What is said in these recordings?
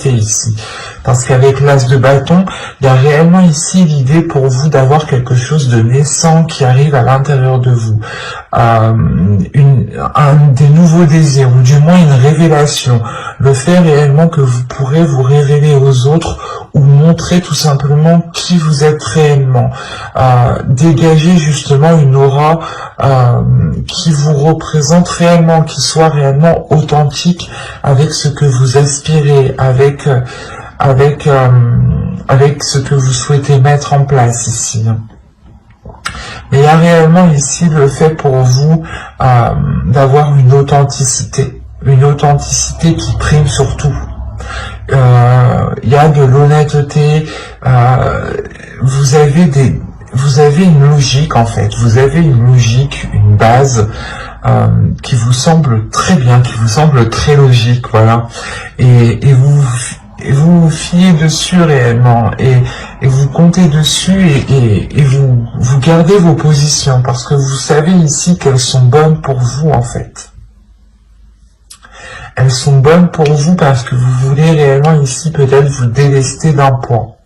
authenticité ici. Parce qu'avec l'as de bâton, il y a réellement ici l'idée pour vous d'avoir quelque chose de naissant qui arrive à l'intérieur de vous. Des nouveaux désirs, ou du moins une révélation. Le fait réellement que vous pourrez vous révéler aux autres ou montrer tout simplement qui vous êtes réellement. Dégager justement une aura qui vous représente réellement, qui soit réellement authentique avec ce que vous aspirez, avec ce que vous souhaitez mettre en place ici. Mais il y a réellement ici le fait pour vous d'avoir une authenticité qui prime sur tout. Il y a de l'honnêteté, vous avez une logique en fait, vous avez une logique, une base qui vous semble très bien, qui vous semble très logique, voilà, et vous vous fiez dessus réellement, et vous comptez dessus, et vous gardez vos positions, parce que vous savez ici qu'elles sont bonnes pour vous en fait. Elles sont bonnes pour vous parce que vous voulez réellement ici peut-être vous délester d'un poids.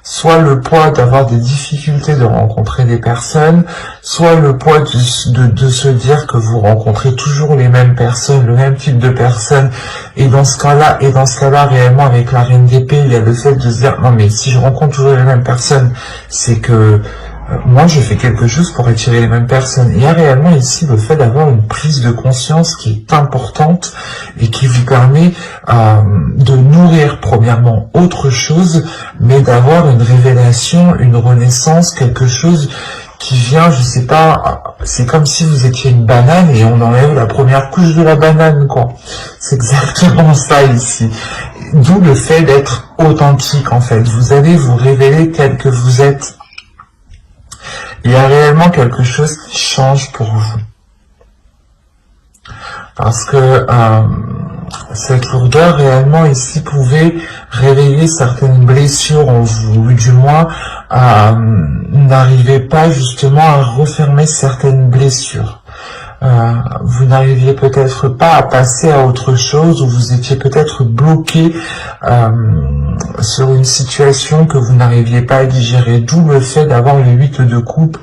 Soit le poids d'avoir des difficultés de rencontrer des personnes, soit le poids de se dire que vous rencontrez toujours les mêmes personnes, le même type de personnes, et dans ce cas-là, réellement avec la reine d'épée, il y a le fait de se dire non mais si je rencontre toujours les mêmes personnes, c'est que moi je fais quelque chose pour attirer les mêmes personnes. Il y a réellement ici le fait d'avoir une prise de conscience qui est importante et qui vous permet de nourrir premièrement autre chose, mais d'avoir une révélation, une renaissance, quelque chose qui vient, je sais pas, c'est comme si vous étiez une banane et on enlève la première couche de la banane, quoi. C'est exactement ça ici. D'où le fait d'être authentique en fait. Vous allez vous révéler tel que vous êtes. Il y a réellement quelque chose qui change pour vous. Parce que cette lourdeur réellement ici pouvait réveiller certaines blessures en vous, ou du moins n'arrivez pas justement à refermer certaines blessures. Vous n'arriviez peut-être pas à passer à autre chose, ou vous étiez peut-être bloqué sur une situation que vous n'arriviez pas à digérer, d'où le fait d'avoir le 8 de coupe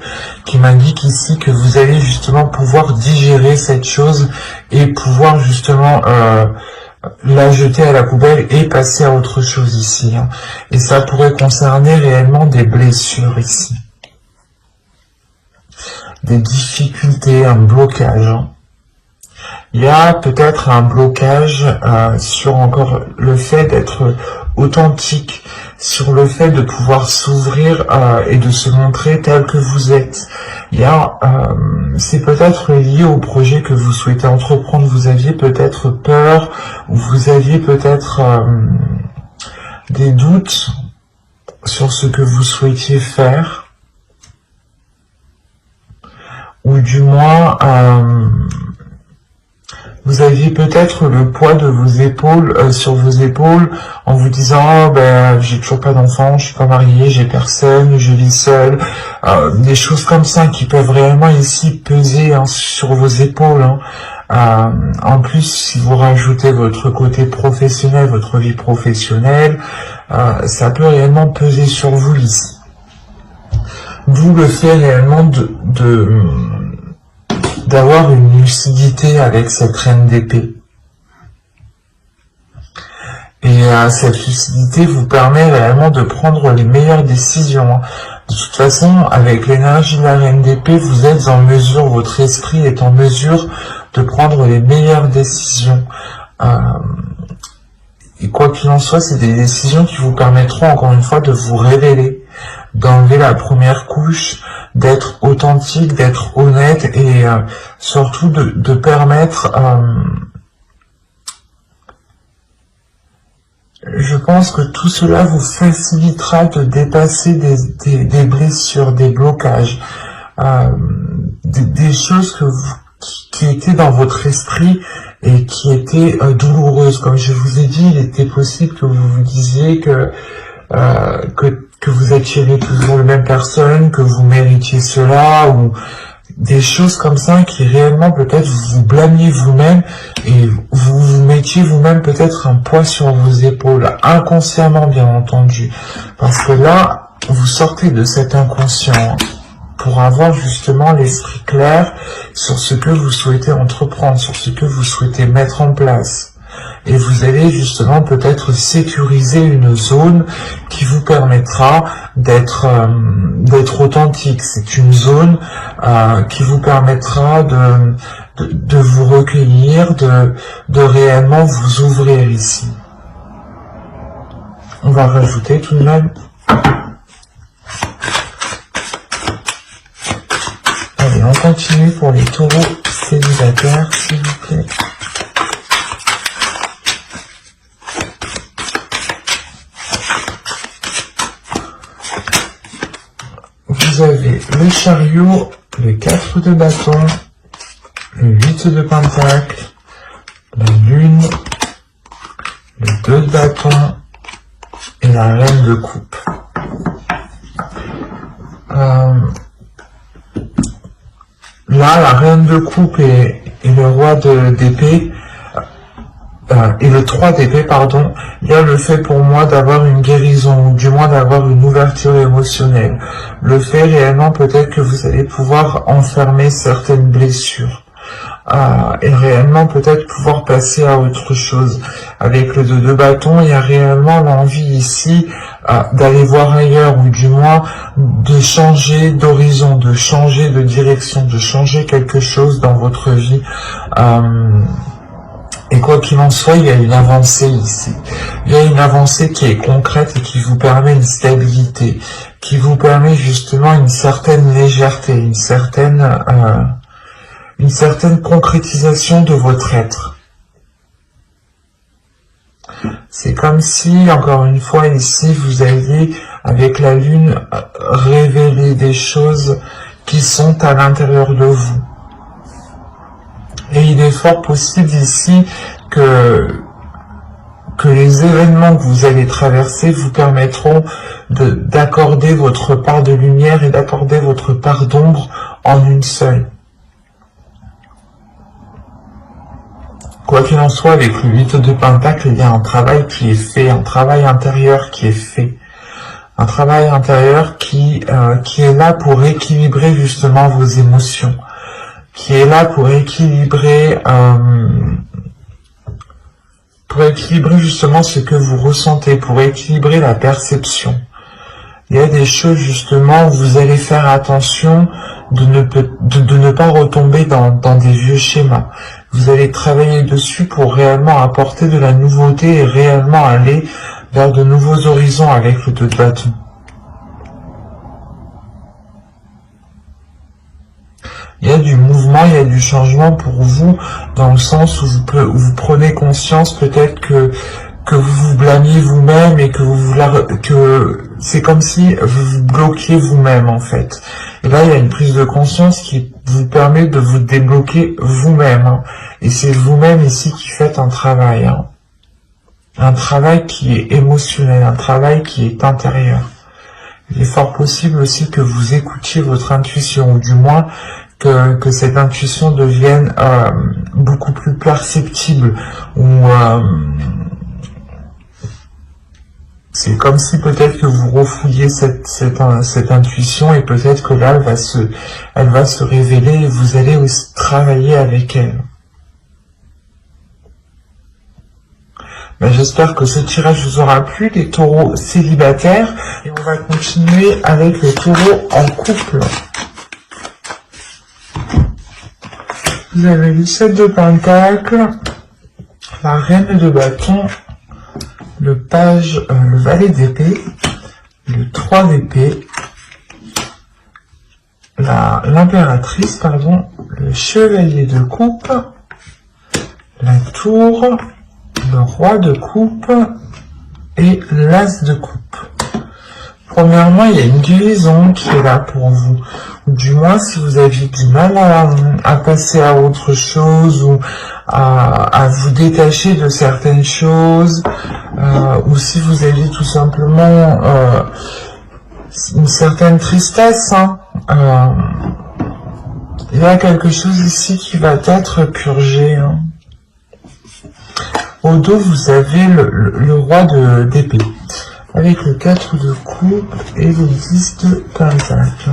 qui m'indique ici que vous allez justement pouvoir digérer cette chose et pouvoir justement la jeter à la poubelle et passer à autre chose ici. Et ça pourrait concerner réellement des blessures ici. Des difficultés, un blocage. Il y a peut-être un blocage sur encore le fait d'être authentique, sur le fait de pouvoir s'ouvrir et de se montrer tel que vous êtes. Il y a, c'est peut-être lié au projet que vous souhaitez entreprendre. Vous aviez peut-être peur, ou vous aviez peut-être des doutes sur ce que vous souhaitiez faire. Ou du moins, vous aviez peut-être le poids de vos épaules sur vos épaules en vous disant oh, ben j'ai toujours pas d'enfant, je suis pas marié, j'ai personne, je vis seul, des choses comme ça qui peuvent réellement ici peser sur vos épaules. En plus, si vous rajoutez votre côté professionnel, votre vie professionnelle, ça peut réellement peser sur vous ici. D'où le fait réellement d'avoir une lucidité avec cette reine d'épée. Et cette lucidité vous permet réellement de prendre les meilleures décisions. De toute façon, avec l'énergie de la reine d'épée, vous êtes en mesure, votre esprit est en mesure de prendre les meilleures décisions. Et quoi qu'il en soit, c'est des décisions qui vous permettront encore une fois de vous révéler, d'enlever la première couche, d'être authentique, d'être honnête et surtout de permettre, je pense que tout cela vous facilitera de dépasser des blessures, des blocages, des choses qui étaient dans votre esprit et qui étaient douloureuses. Comme je vous ai dit, il était possible que vous vous disiez que vous attirez toujours les mêmes personnes, que vous méritiez cela, ou des choses comme ça qui réellement peut-être vous blâmiez vous-même et vous vous mettiez vous-même peut-être un poids sur vos épaules, inconsciemment bien entendu, parce que là, vous sortez de cet inconscient pour avoir justement l'esprit clair sur ce que vous souhaitez entreprendre, sur ce que vous souhaitez mettre en place. Et vous allez justement peut-être sécuriser une zone qui vous permettra d'être authentique. C'est une zone qui vous permettra de vous recueillir, de réellement vous ouvrir ici. On va rajouter tout de même. Allez, on continue pour les taureaux célibataires, s'il vous plaît. Vous avez le chariot, le 4 de bâton, le 8 de pentacle, la lune, le 2 de bâton et la reine de coupe. Là, la reine de coupe et le roi d'épée, et le 3 d'épée, pardon, il y a le fait pour moi d'avoir une guérison, ou du moins d'avoir une ouverture émotionnelle. Le fait réellement peut-être que vous allez pouvoir enfermer certaines blessures. Et réellement peut-être pouvoir passer à autre chose. Avec le 2 de bâton, il y a réellement l'envie ici d'aller voir ailleurs, ou du moins de changer d'horizon, de changer de direction, de changer quelque chose dans votre vie. Et quoi qu'il en soit, il y a une avancée ici. Il y a une avancée qui est concrète et qui vous permet une stabilité, qui vous permet justement une certaine légèreté, une certaine concrétisation de votre être. C'est comme si, encore une fois ici, vous alliez, avec la lune, révéler des choses qui sont à l'intérieur de vous. Et il est fort possible ici que les événements que vous allez traverser vous permettront d'accorder votre part de lumière et d'accorder votre part d'ombre en une seule. Quoi qu'il en soit, avec le 8 de pentacle, il y a un travail qui est fait, un travail intérieur qui est fait. Un travail intérieur qui est là pour équilibrer justement vos émotions, qui est là pour équilibrer justement ce que vous ressentez, pour équilibrer la perception. Il y a des choses justement où vous allez faire attention de ne pas retomber dans des vieux schémas. Vous allez travailler dessus pour réellement apporter de la nouveauté et réellement aller vers de nouveaux horizons avec le 2 de bâton. Il y a du mouvement, il y a du changement pour vous, dans le sens où vous prenez conscience peut-être que vous vous blâmiez vous-même et que c'est comme si vous vous bloquiez vous-même en fait. Et là, il y a une prise de conscience qui vous permet de vous débloquer vous-même. Hein. Et c'est vous-même ici qui faites un travail. Hein. Un travail qui est émotionnel, un travail qui est intérieur. Il est fort possible aussi que vous écoutiez votre intuition, ou du moins que cette intuition devienne beaucoup plus perceptible, ou c'est comme si peut-être que vous refouillez cette intuition, et peut-être que là elle va se révéler et vous allez aussi travailler avec elle. Ben, j'espère que ce tirage vous aura plu, les taureaux célibataires, et on va continuer avec les taureaux en couple. Vous avez le 7 de pentacle, la reine de bâton, le valet d'épée, le 3 d'épée, l'impératrice, pardon, le chevalier de coupe, la tour, le roi de coupe et l'as de coupe. Premièrement, il y a une guérison qui est là pour vous. Du moins, si vous aviez du mal à passer à autre chose, ou à vous détacher de certaines choses, ou si vous aviez tout simplement une certaine tristesse, hein, Il y a quelque chose ici qui va être purgé. Hein. Au dos, vous avez le roi d'épée, avec le 4 de coupe et le 10 de pentacle.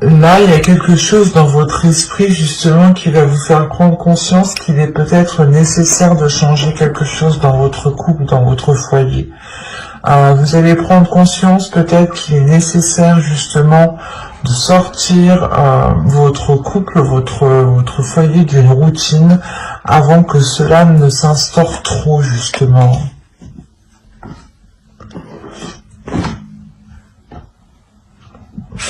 Là, il y a quelque chose dans votre esprit, justement, qui va vous faire prendre conscience qu'il est peut-être nécessaire de changer quelque chose dans votre couple, dans votre foyer. Vous allez prendre conscience peut-être qu'il est nécessaire, justement, de sortir votre couple, votre foyer d'une routine avant que cela ne s'instaure trop, justement.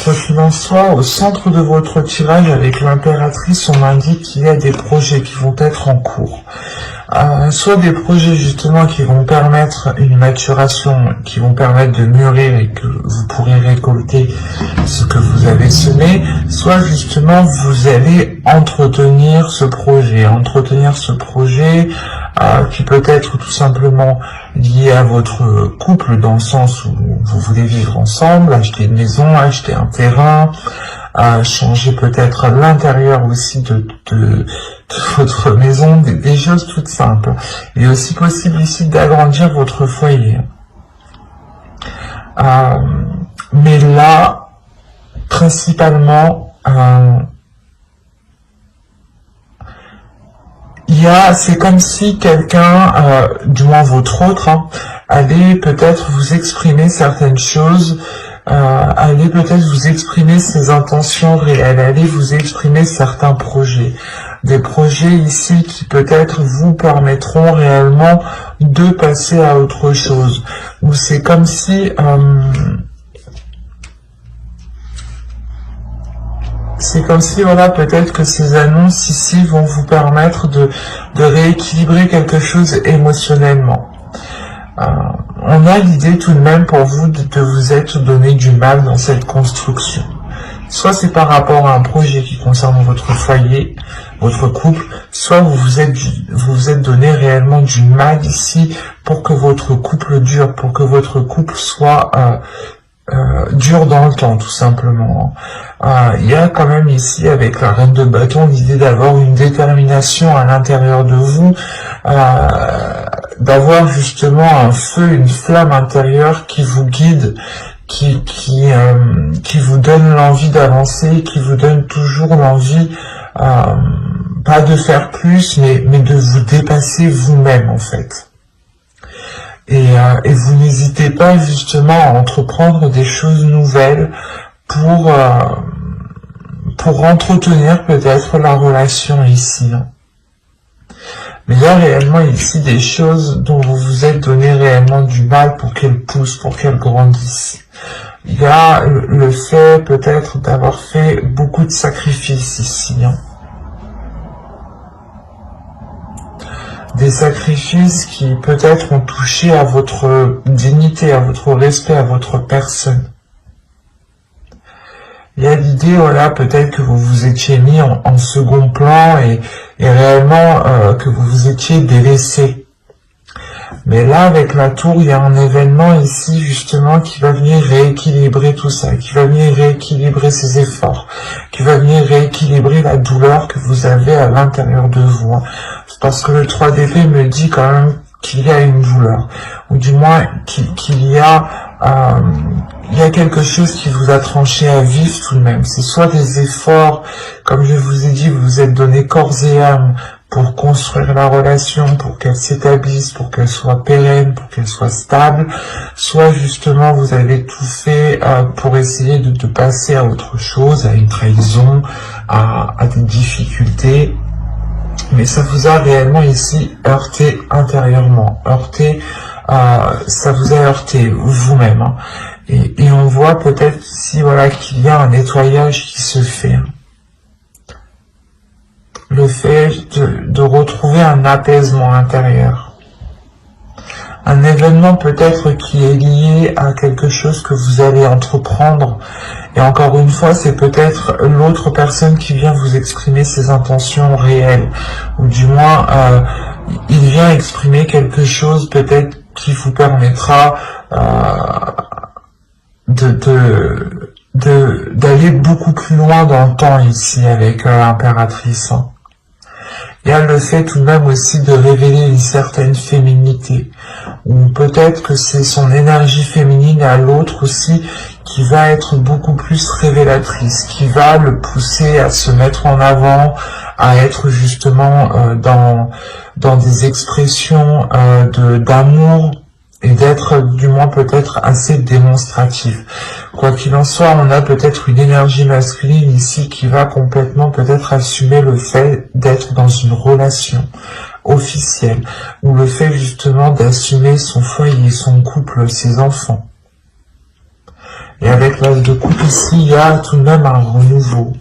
Quoi qu'il en soit, au centre de votre tirage avec l'impératrice, on m'indique qu'il y a des projets qui vont être en cours. Soit des projets justement qui vont permettre une maturation, qui vont permettre de mûrir et que vous pourrez récolter ce que vous avez semé, soit justement vous allez entretenir ce projet qui peut être tout simplement lié à votre couple dans le sens où vous voulez vivre ensemble, acheter une maison, acheter un terrain, changer peut-être l'intérieur aussi de votre maison, des choses toutes simples. Il est aussi possible ici d'agrandir votre foyer. Mais là, principalement, c'est comme si quelqu'un, du moins votre autre, allait peut-être vous exprimer certaines choses, allait peut-être vous exprimer ses intentions réelles, allait vous exprimer certains projets. Des projets ici qui peut-être vous permettront réellement de passer à autre chose. Ou c'est comme si... c'est comme si, voilà, peut-être que ces annonces ici vont vous permettre de rééquilibrer quelque chose émotionnellement. On a l'idée tout de même pour vous de vous être donné du mal dans cette construction. Soit c'est par rapport à un projet qui concerne votre foyer, votre couple, soit vous vous êtes donné réellement du mal ici pour que votre couple dure, pour que votre couple soit dure dans le temps, tout simplement. Il y a quand même ici, avec la reine de bâton, l'idée d'avoir une détermination à l'intérieur de vous, d'avoir justement un feu, une flamme intérieure qui vous guide, qui vous donne l'envie d'avancer, qui vous donne toujours l'envie, pas de faire plus, mais de vous dépasser vous-même, en fait. Et vous n'hésitez pas justement à entreprendre des choses nouvelles pour entretenir peut-être la relation ici. Mais il y a réellement ici des choses dont vous vous êtes donné réellement du mal pour qu'elles poussent, pour qu'elles grandissent. Il y a le fait peut-être d'avoir fait beaucoup de sacrifices ici. Des sacrifices qui peut-être ont touché à votre dignité, à votre respect, à votre personne. Il y a l'idée, voilà, peut-être que vous vous étiez mis en second plan et réellement que vous vous étiez délaissé. Mais là, avec la tour, il y a un événement ici, justement, qui va venir rééquilibrer tout ça, qui va venir rééquilibrer ses efforts, qui va venir rééquilibrer la douleur que vous avez à l'intérieur de vous. Parce que le 3 d'épée me dit quand même qu'il y a une douleur, ou du moins qu'il y a quelque chose qui vous a tranché à vif tout de même. C'est soit des efforts, comme je vous ai dit, vous vous êtes donné corps et âme pour construire la relation, pour qu'elle s'établisse, pour qu'elle soit pérenne, pour qu'elle soit stable, soit justement vous avez tout fait pour essayer de passer à autre chose, à une trahison, à des difficultés. Mais ça vous a réellement ici heurté intérieurement, ça vous a heurté vous-même. Et on voit peut-être ici, voilà, qu'il y a un nettoyage qui se fait. Le fait de retrouver un apaisement intérieur. Un événement peut-être qui est lié à quelque chose que vous allez entreprendre. Et encore une fois, c'est peut-être l'autre personne qui vient vous exprimer ses intentions réelles. Ou du moins, il vient exprimer quelque chose peut-être qui vous permettra d'aller beaucoup plus loin dans le temps ici avec l'impératrice. Il y a le fait tout de même aussi de révéler une certaine féminité, ou peut-être que c'est son énergie féminine à l'autre aussi qui va être beaucoup plus révélatrice, qui va le pousser à se mettre en avant, à être justement dans des expressions d'amour, et d'être du moins peut-être assez démonstratif. Quoi qu'il en soit, on a peut-être une énergie masculine ici qui va complètement peut-être assumer le fait d'être dans une relation officielle, ou le fait justement d'assumer son foyer, son couple, ses enfants. Et avec l'âge de coupe ici, il y a tout de même un renouveau.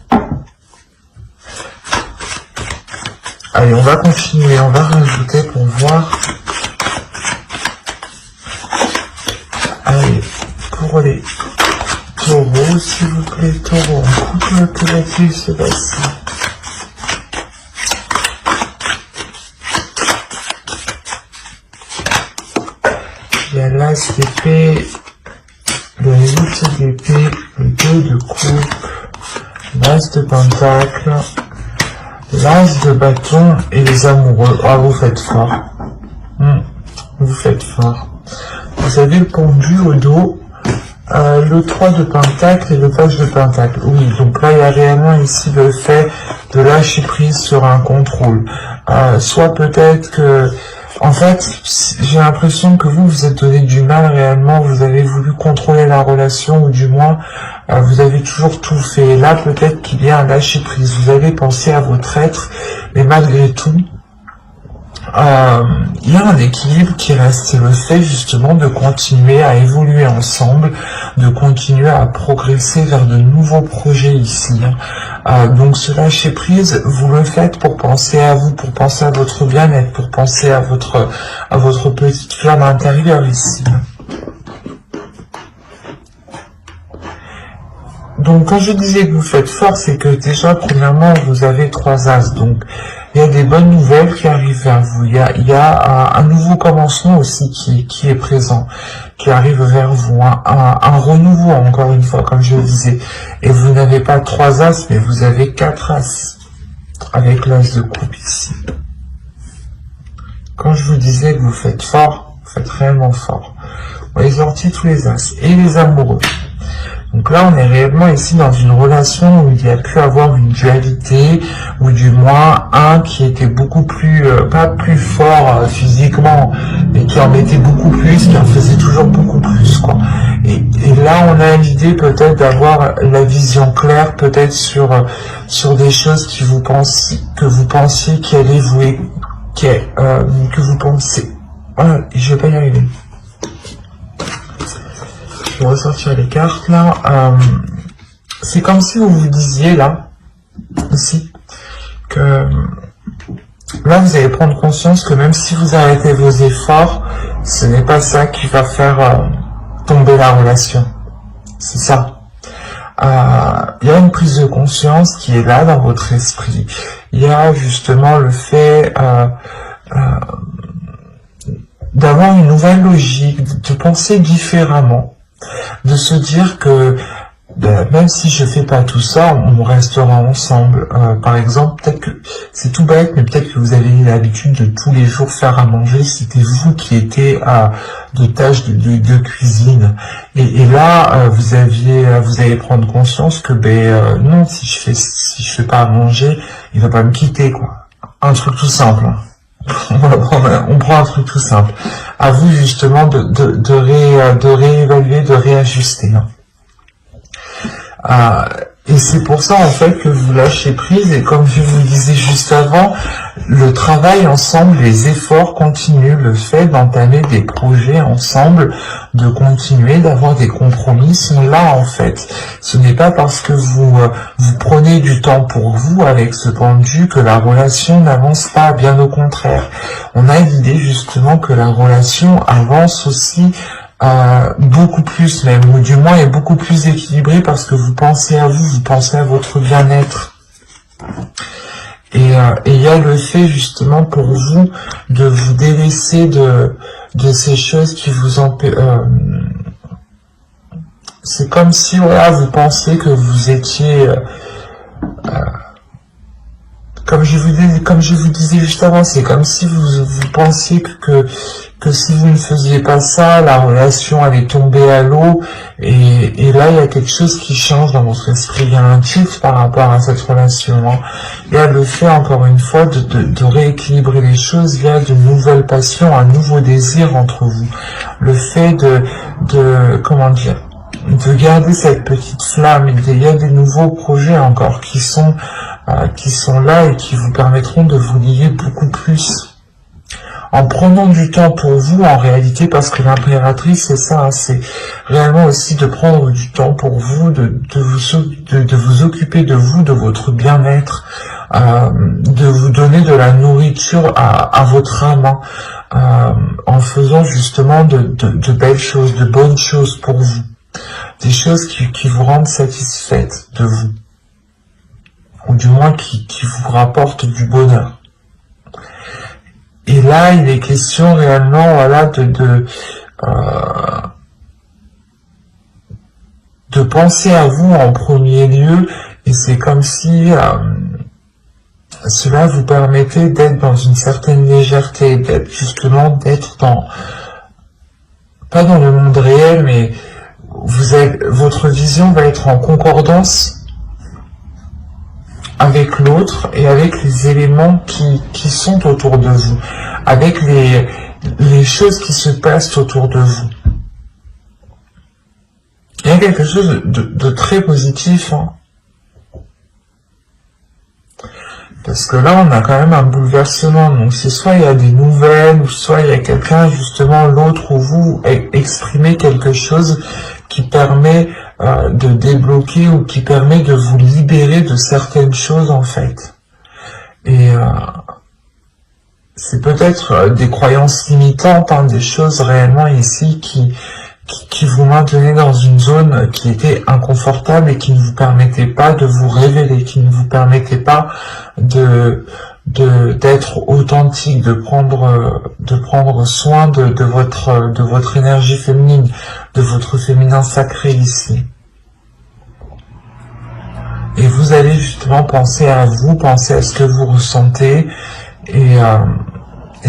Allez, on va continuer, on va rajouter pour voir. Allez, pour les taureaux, s'il vous plaît, taureaux, en couple, que va-t-il se passer? Il y a l'as d'épée, le 8 d'épée, le 2 de coupe, l'as de pentacle, l'as de bâton et les amoureux. Ah, vous faites fort. Vous faites fort. Vous avez le pendu au dos, le 3 de pentacle et le page de pentacle. Oui, donc là, il y a réellement ici le fait de lâcher prise sur un contrôle. Soit peut-être que... En fait, j'ai l'impression que vous êtes donné du mal réellement, vous avez voulu contrôler la relation, ou du moins, vous avez toujours tout fait. Et là, peut-être qu'il y a un lâcher prise. Vous avez pensé à votre être, mais malgré tout, il y a un équilibre qui reste, c'est le fait justement de continuer à évoluer ensemble, de continuer à progresser vers de nouveaux projets ici. Donc ce lâcher prise, vous le faites pour penser à vous, pour penser à votre bien-être, pour penser à votre petite flamme intérieure ici. Donc quand je disais que vous faites fort, c'est que déjà premièrement vous avez 3 as, donc il y a des bonnes nouvelles qui arrivent vers vous, il y a un nouveau commencement aussi qui est présent, qui arrive vers vous, un renouveau encore une fois comme je le disais, et vous n'avez pas 3 as mais vous avez 4 as, avec l'as de coupe ici. Quand je vous disais que vous faites fort, vous faites réellement fort. Vous avez sorti tous les as, et les amoureux. Donc là, on est réellement ici dans une relation où il y a pu avoir une dualité, ou du moins un qui était beaucoup plus, pas plus fort physiquement, mais qui en mettait beaucoup plus, qui en faisait toujours beaucoup plus, quoi. Et là, on a l'idée peut-être d'avoir la vision claire, peut-être sur des choses que vous pensiez qui allaient vous, que vous pensez. Voilà, je vais pas y arriver. Je vais ressortir les cartes là. C'est comme si vous vous disiez là, ici, que là vous allez prendre conscience que même si vous arrêtez vos efforts, ce n'est pas ça qui va faire tomber la relation. C'est ça. Il y a une prise de conscience qui est là dans votre esprit. Il y a justement le fait d'avoir une nouvelle logique, de penser différemment. De se dire que même si je fais pas tout ça, on restera ensemble. Par exemple, peut-être que c'est tout bête, mais peut-être que vous avez l'habitude de tous les jours faire à manger. C'était vous qui étiez de tâches de cuisine. Et là, vous allez prendre conscience que non, si je fais pas à manger, il va pas me quitter, quoi. Un truc tout simple. Hein. On prend un truc tout simple. À vous justement de réévaluer, de réajuster. Et c'est pour ça en fait que vous lâchez prise, et comme je vous le disais juste avant, le travail ensemble, les efforts continuent, le fait d'entamer des projets ensemble, de continuer, d'avoir des compromis sont là en fait. Ce n'est pas parce que vous prenez du temps pour vous avec ce pendu que la relation n'avance pas, bien au contraire. On a l'idée justement que la relation avance aussi beaucoup plus même, ou du moins est beaucoup plus équilibrée parce que vous pensez à vous, vous pensez à votre bien-être. Et il y a le fait justement pour vous de vous délaisser de ces choses qui vous empêchent. C'est comme si, voilà, vous pensiez que vous étiez, comme je vous disais juste avant, c'est comme si vous pensiez que si vous ne faisiez pas ça, la relation allait tomber à l'eau, et là, il y a quelque chose qui change dans votre esprit. Il y a un tilt par rapport à cette relation, hein. Il y a le fait, encore une fois, de rééquilibrer les choses, il y a de nouvelles passions, un nouveau désir entre vous. Le fait comment dire, de garder cette petite flamme, il y a des nouveaux projets encore qui sont là et qui vous permettront de vous lier beaucoup plus. En prenant du temps pour vous, en réalité, parce que l'impératrice, c'est ça, hein, c'est réellement aussi de prendre du temps pour vous, de vous occuper de vous, de votre bien-être, de vous donner de la nourriture à votre âme, hein, en faisant justement de belles choses, de bonnes choses pour vous. Des choses qui vous rendent satisfaite de vous. Ou du moins qui vous rapportent du bonheur. Et là, il est question réellement, voilà, de penser à vous en premier lieu, et c'est comme si cela vous permettait d'être dans une certaine légèreté, d'être pas dans le monde réel, mais votre vision va être en concordance avec l'autre et avec les éléments qui sont autour de vous, avec les choses qui se passent autour de vous. Il y a quelque chose de très positif, hein. Parce que là, on a quand même un bouleversement. Donc, c'est soit il y a des nouvelles, ou soit il y a quelqu'un, justement, l'autre ou vous, exprimer quelque chose qui permet de débloquer ou qui permet de vous libérer de certaines choses, en fait. Et c'est peut-être des croyances limitantes, hein, des choses réellement ici qui vous maintenaient dans une zone qui était inconfortable et qui ne vous permettait pas de vous révéler, qui ne vous permettait pas d'être authentique, de prendre soin de votre énergie féminine, de votre féminin sacré ici. Et vous allez justement penser à vous, penser à ce que vous ressentez, et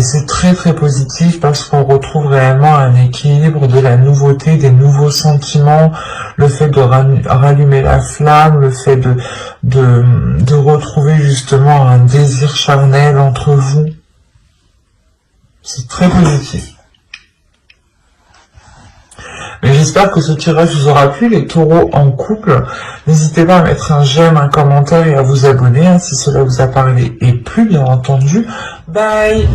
c'est très très positif parce qu'on retrouve réellement un équilibre, de la nouveauté, des nouveaux sentiments, le fait de rallumer la flamme, le fait de retrouver justement un désir charnel entre vous. C'est très positif. Mais j'espère que ce tirage vous aura plu, les taureaux en couple. N'hésitez pas à mettre un j'aime, un commentaire et à vous abonner, hein, si cela vous a parlé et plu, bien entendu. Bye!